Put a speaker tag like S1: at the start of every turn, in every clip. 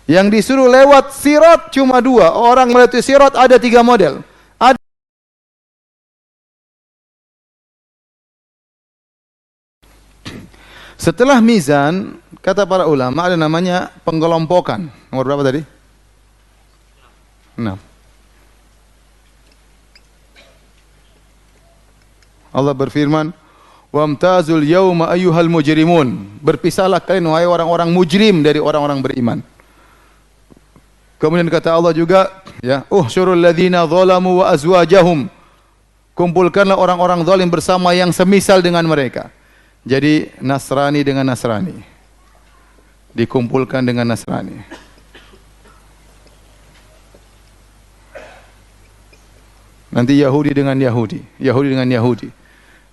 S1: Yang disuruh lewat sirat cuma dua. Orang melewati sirat ada 3 model. Ada setelah mizan, kata para ulama ada namanya pengkelompokan. Nomor berapa tadi? 6. Allah berfirman, "Wamtazul yauma ayyuhal mujrimun." Berpisahlah kalian wahai orang-orang mujrim dari orang-orang beriman. Kemudian kata Allah juga, ya, "Uhsyurul ladzina zalamu wa azwajahum." Kumpulkanlah orang-orang zalim bersama yang semisal dengan mereka. Jadi Nasrani dengan Nasrani dikumpulkan dengan Nasrani. Nanti Yahudi dengan Yahudi, Yahudi dengan Yahudi,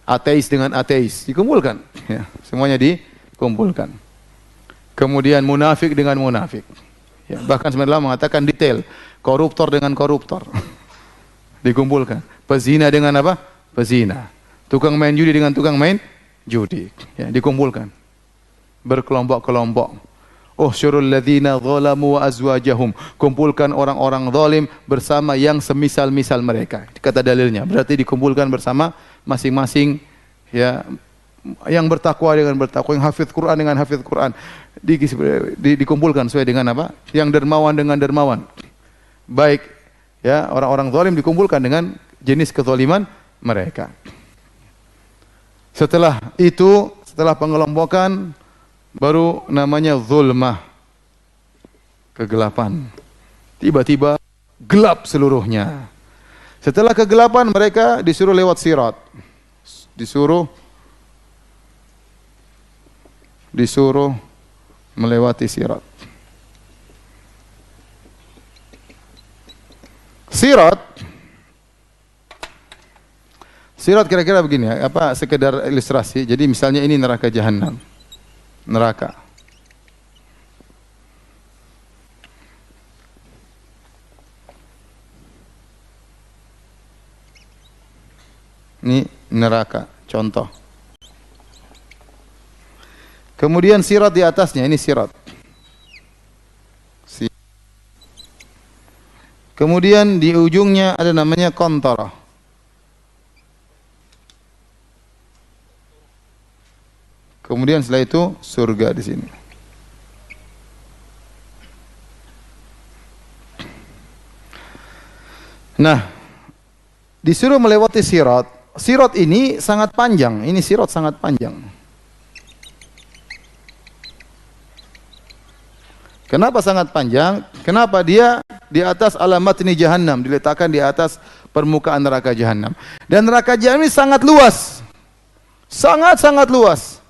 S1: ateis dengan ateis dikumpulkan, ya, semuanya dikumpulkan. Kemudian munafik dengan munafik. Ya, bahkan sebenarnya mengatakan detail, koruptor dengan koruptor dikumpulkan. Pezina dengan apa? Pezina. Tukang main judi dengan tukang main judi, ya, dikumpulkan berkelompok-kelompok. Uhsyurul ladzina zalamu wa azwajahum. Kumpulkan orang-orang zalim bersama yang semisal-misal mereka. Kata dalilnya, berarti dikumpulkan bersama masing-masing, ya, yang bertakwa dengan bertakwa, yang hafidz Quran dengan hafidz Quran. Dikumpulkan sesuai dengan apa? Yang dermawan dengan dermawan. Baik, ya, orang-orang zalim dikumpulkan dengan jenis kezaliman mereka. Setelah itu, setelah pengelompokan, baru namanya zulmah, kegelapan. Tiba-tiba gelap seluruhnya. Setelah kegelapan mereka disuruh lewat sirat. Disuruh melewati sirat. Sirat kira-kira begini, ya, apa sekedar ilustrasi. Jadi misalnya ini neraka jahanam. Neraka. Ini neraka, contoh. Kemudian sirat di atasnya, ini sirat. Kemudian di ujungnya ada namanya qantarah. Kemudian setelah itu surga di sini. Nah, disuruh melewati sirat. Sirat ini sangat panjang. Ini sirat sangat panjang. Kenapa sangat panjang? Kenapa dia di atas alamat ini jahannam, diletakkan di atas permukaan neraka jahannam. Dan neraka jahannam ini sangat luas. Sangat-sangat luas.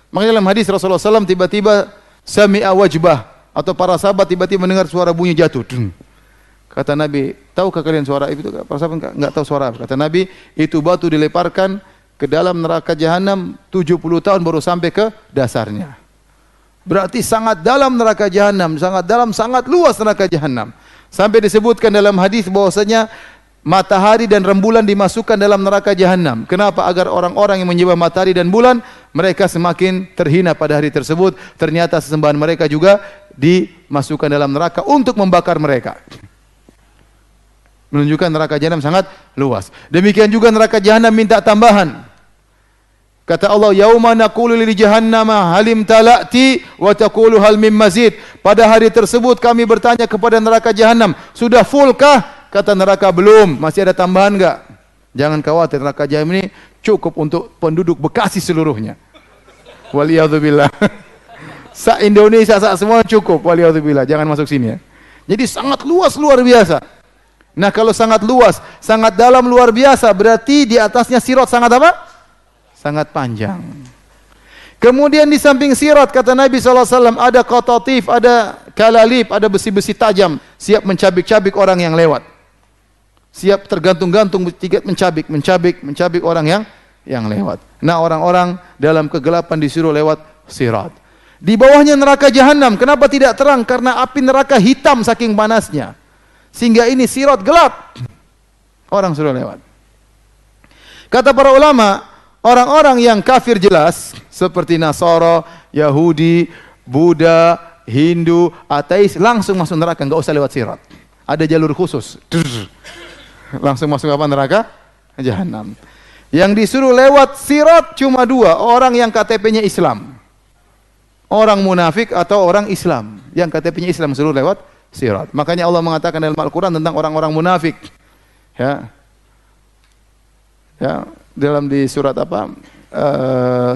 S1: Makanya dalam hadis Rasulullah SAW tiba-tiba sami'a wajbah, atau para sahabat tiba-tiba mendengar suara bunyi jatuh. Kata Nabi, tahukah kalian suara itu? Para sahabat enggak tahu suara apa. Kata Nabi, itu batu dilemparkan ke dalam neraka jahanam 70 tahun baru sampai ke dasarnya. Berarti sangat dalam neraka jahanam, sangat dalam, sangat luas neraka jahanam. Sampai disebutkan dalam hadis bahwasanya matahari dan rembulan dimasukkan dalam neraka jahanam. Kenapa? Agar orang-orang yang menyembah matahari dan bulan, mereka semakin terhina pada hari tersebut. Ternyata sesembahan mereka juga dimasukkan dalam neraka untuk membakar mereka. Menunjukkan neraka jahanam sangat luas. Demikian juga neraka jahanam minta tambahan. Kata Allah, yauma naqulu lil jahannama halim talati wa taqulu hal mim mazid. Pada hari tersebut kami bertanya kepada neraka jahanam, sudah fullkah? Kata neraka, belum, masih ada tambahan enggak? Jangan khawatir, neraka jahanam ini cukup untuk penduduk Bekasi seluruhnya. Waliyadzubillah. Indonesia semua cukup, waliyadzubillah. Jangan masuk sini ya. Jadi sangat luas, luar biasa. Nah, kalau sangat luas, sangat dalam, luar biasa, berarti di atasnya sirat sangat apa? Sangat panjang. Kemudian di samping sirat, kata Nabi SAW, ada qatatif, ada kalalib, ada besi-besi tajam, siap mencabik-cabik orang yang lewat. Siap tergantung-gantung, mencabik orang yang lewat. Nah, orang-orang dalam kegelapan disuruh lewat sirat. Di bawahnya neraka jahanam. Kenapa tidak terang? Karena api neraka hitam saking panasnya. Sehingga ini sirat gelap. Orang suruh lewat. Kata para ulama, orang-orang yang kafir jelas seperti Nasara, Yahudi, Buddha, Hindu, ateis langsung masuk neraka, enggak usah lewat sirat. Ada jalur khusus. Langsung masuk apa neraka? Jahanam. Yang disuruh lewat sirat cuma dua, orang yang KTP-nya Islam. Orang munafik atau orang Islam. Yang KTP-nya Islam suruh lewat sirat. Makanya Allah mengatakan dalam Al-Quran tentang orang-orang munafik. Ya. Ya, dalam di surat apa?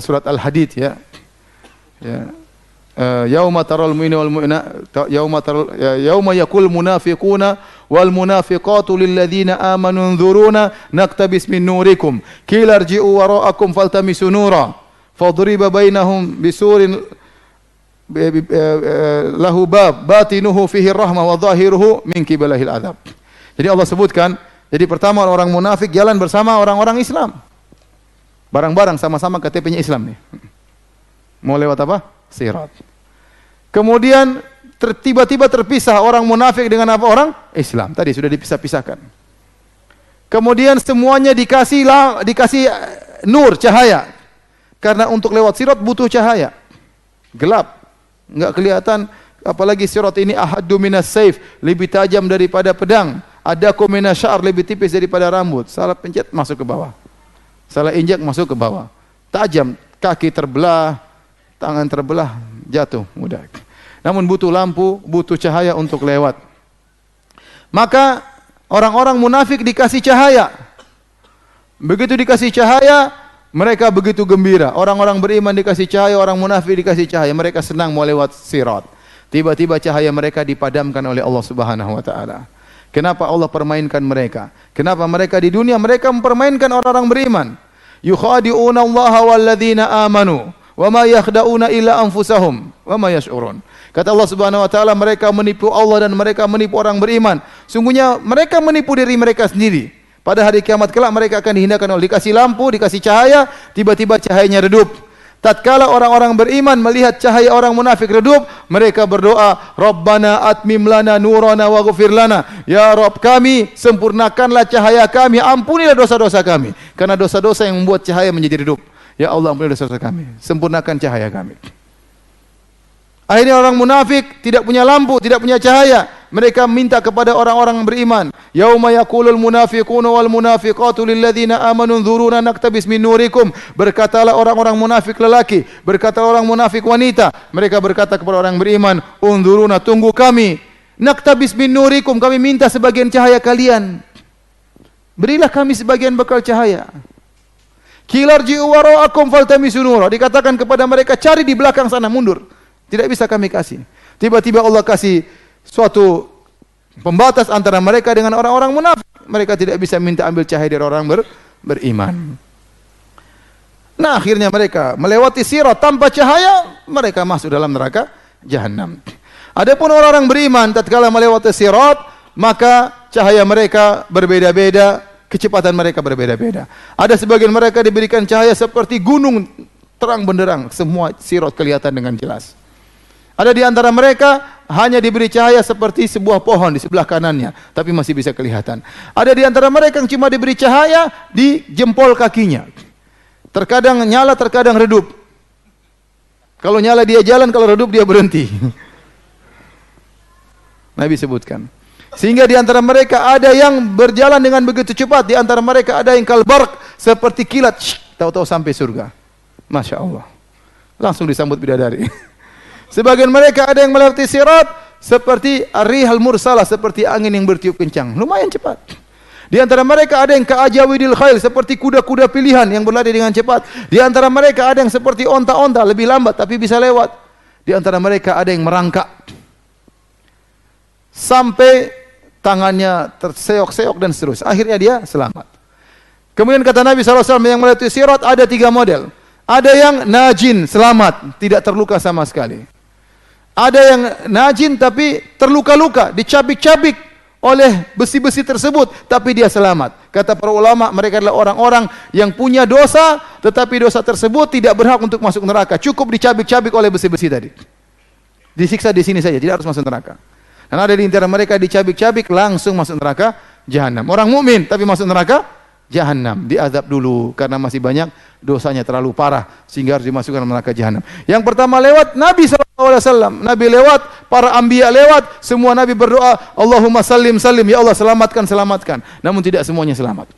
S1: Surat Al-Hadid ya. Ya. Yauma taral mu'mina wal mu'minat yauma yaqul munafiquna wal munafiqatu lil ladzina amanu unzuruna naktabis min nurikum qila irji'u wara'akum faltamisu nura fadriba bainahum bisurin lahu bab batinuhu fihi rahmah wa dhahiruhu min qibalihil adzab. Jadi Allah sebutkan, jadi pertama orang munafik jalan bersama orang-orang Islam. Barang-barang sama-sama KTP-nya Islam nih. Mau lewat apa? Sirat. Kemudian tiba-tiba terpisah orang munafik dengan apa? Orang Islam. Tadi sudah dipisah-pisahkan. Kemudian semuanya dikasih nur, cahaya. Karena untuk lewat sirat butuh cahaya. Gelap. Enggak kelihatan, apalagi sirat ini ahaddu minas saif, lebih tajam daripada pedang. Ada minas sya'ar, lebih tipis daripada rambut. Salah pencet masuk ke bawah. Salah injak masuk ke bawah. Tajam, kaki terbelah, tangan terbelah, jatuh mudah. Namun butuh lampu, butuh cahaya untuk lewat. Maka orang-orang munafik dikasih cahaya. Begitu dikasih cahaya, mereka begitu gembira. Orang-orang beriman dikasih cahaya, orang munafik dikasih cahaya. Mereka senang mau lewat sirat. Tiba-tiba cahaya mereka dipadamkan oleh Allah Subhanahu wa taala. Kenapa Allah permainkan mereka? Kenapa mereka di dunia mereka mempermainkan orang-orang beriman? Yukhadi'una Allah walladzina amanu wa ma yakhda'una illa anfusahum wa ma yash'urun. Kata Allah Subhanahu wa taala, mereka menipu Allah dan mereka menipu orang beriman. Sungguhnya mereka menipu diri mereka sendiri. Pada hari kiamat kelak mereka akan dihinakan oleh dikasih lampu, dikasih cahaya, tiba-tiba cahayanya redup. Tatkala orang-orang beriman melihat cahaya orang munafik redup, mereka berdoa, Rabbana atmim lana nurana waghfir lana. Ya Rabb kami, sempurnakanlah cahaya kami, ampunilah dosa-dosa kami. Karena dosa-dosa yang membuat cahaya menjadi redup. Ya Allah, ampunilah dosa-dosa kami, sempurnakan cahaya kami. Akhirnya orang munafik tidak punya lampu, tidak punya cahaya. Mereka minta kepada orang-orang beriman. Yauma yaqulul munafiquna wal munafiqatu lil ladzina amanu nzuruna naktabis min nurikum. Berkatalah orang-orang munafik lelaki, berkatalah orang munafik wanita. Mereka berkata kepada orang beriman, "Unzuruna, tunggu kami. Naktabis min nurikum, kami minta sebagian cahaya kalian. Berilah kami sebagian bekal cahaya." Kilarji'u wara'akum faltamisu nura. Dikatakan kepada mereka, cari di belakang sana, mundur. Tidak bisa kami kasih. Tiba-tiba Allah kasih suatu pembatas antara mereka dengan orang-orang munafik. Mereka tidak bisa minta ambil cahaya dari orang beriman. Nah, akhirnya mereka melewati sirat tanpa cahaya, mereka masuk dalam neraka jahanam. Adapun orang-orang beriman tatkala melewati sirat, maka cahaya mereka berbeda-beda, kecepatan mereka berbeda-beda. Ada sebagian mereka diberikan cahaya seperti gunung terang benderang, semua sirat kelihatan dengan jelas. Ada di antara mereka hanya diberi cahaya seperti sebuah pohon di sebelah kanannya, tapi masih bisa kelihatan. Ada di antara mereka yang cuma diberi cahaya di jempol kakinya. Terkadang nyala, terkadang redup. Kalau nyala dia jalan, kalau redup dia berhenti. Nabi sebutkan. Sehingga di antara mereka ada yang berjalan dengan begitu cepat, di antara mereka ada yang kalbarq, seperti kilat, tahu-tahu sampai surga. Masya Allah. Langsung disambut bidadari. Sebagian mereka ada yang melewati sirat seperti ar-rihal mursalah, seperti angin yang bertiup kencang. Lumayan cepat. Di antara mereka ada yang ka'ajawidil khail, seperti kuda-kuda pilihan yang berlari dengan cepat. Di antara mereka ada yang seperti onta-onta, lebih lambat tapi bisa lewat. Di antara mereka ada yang merangkak sampai tangannya terseok-seok dan seterusnya. Akhirnya dia selamat. Kemudian kata Nabi SAW, yang melewati sirat ada 3 model. Ada yang najin, selamat, tidak terluka sama sekali. Ada yang najin tapi terluka-luka, dicabik-cabik oleh besi-besi tersebut, tapi dia selamat. Kata para ulama, mereka adalah orang-orang yang punya dosa, tetapi dosa tersebut tidak berhak untuk masuk neraka. Cukup dicabik-cabik oleh besi-besi tadi. Disiksa di sini saja, tidak harus masuk neraka. Dan ada di antara mereka dicabik-cabik langsung masuk neraka jahanam. Orang mukmin tapi masuk neraka Jahannam, diazab dulu karena masih banyak dosanya terlalu parah sehingga harus dimasukkan neraka Jahannam. Yang pertama lewat Nabi sallallahu alaihi wasallam, Nabi lewat, para anbiya lewat, semua nabi berdoa, Allahumma sallim sallim, ya Allah selamatkan selamatkan. Namun tidak semuanya selamat.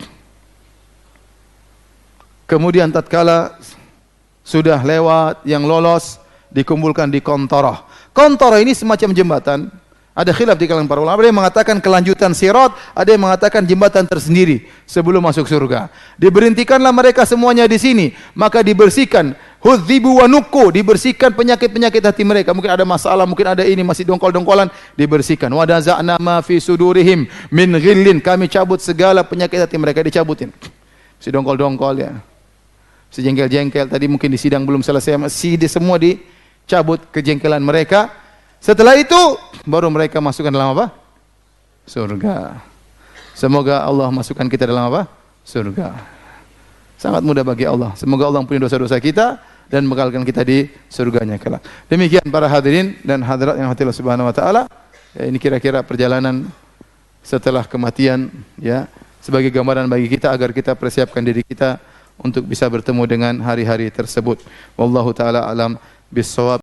S1: Kemudian tatkala sudah lewat yang lolos dikumpulkan di Qantarah. Qantarah ini semacam jembatan. Ada khilaf di kalangan para ulama. Ada yang mengatakan kelanjutan sirat, ada yang mengatakan jembatan tersendiri sebelum masuk surga. Diberhentikanlah mereka semuanya di sini, maka dibersihkan hudzibu wa nuqu, dibersihkan penyakit-penyakit hati mereka. Mungkin ada masalah, mungkin ada ini masih dongkol-dongkolan, dibersihkan. Wa naza'na ma fi sudurihim min ghillin, kami cabut segala penyakit hati mereka, dicabutin. Si dongkol-dongkol ya. Si jengkel-jengkel tadi mungkin di sidang belum selesai, masih semua dicabut kejengkelan mereka. Setelah itu baru mereka masukkan dalam apa? Surga. Semoga Allah masukkan kita dalam apa? Surga. Sangat mudah bagi Allah. Semoga Allah ampuni dosa-dosa kita dan bekalkan kita di surganya kelak. Demikian para hadirin dan hadirat yang Allah Subhanahu wa taala. Ya, ini kira-kira perjalanan setelah kematian ya, sebagai gambaran bagi kita agar kita persiapkan diri kita untuk bisa bertemu dengan hari-hari tersebut. Wallahu taala alam bis-shawab.